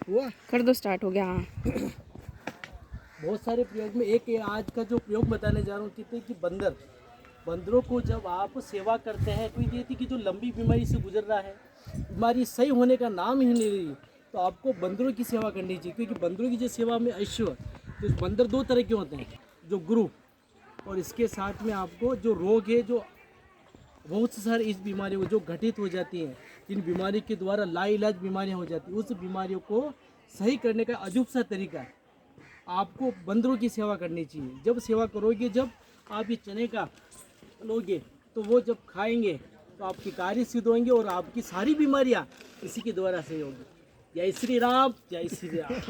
हुआ कर दो, स्टार्ट हो गया। हाँ, बहुत सारे प्रयोग में एक ये आज का जो प्रयोग बताने जा रहा हूँ कहते हैं कि बंदरों को जब आप सेवा करते हैं, कोई कहती कि जो लंबी बीमारी से गुजर रहा है, बीमारी सही होने का नाम ही नहीं रही, तो आपको बंदरों की सेवा करनी चाहिए, क्योंकि बंदरों की जो सेवा में ऐश्वर्य। तो बंदर दो तरह के होते हैं, जो गुरु, और इसके साथ में आपको जो रोग है, जो बहुत सारी इस बीमारियों को जो घटित हो जाती हैं, जिन बीमारी के द्वारा लाइलाज बीमारियां हो जाती हैं, उस बीमारियों को सही करने का अजूब सा तरीका है। आपको बंदरों की सेवा करनी चाहिए। जब सेवा करोगे, जब आप ये चने का लोगे, तो वो जब खाएंगे तो आपके कार्य सिद्ध होंगे और आपकी सारी बीमारियां इसी के द्वारा सही होगी। जय श्री राम, जय श्री राम।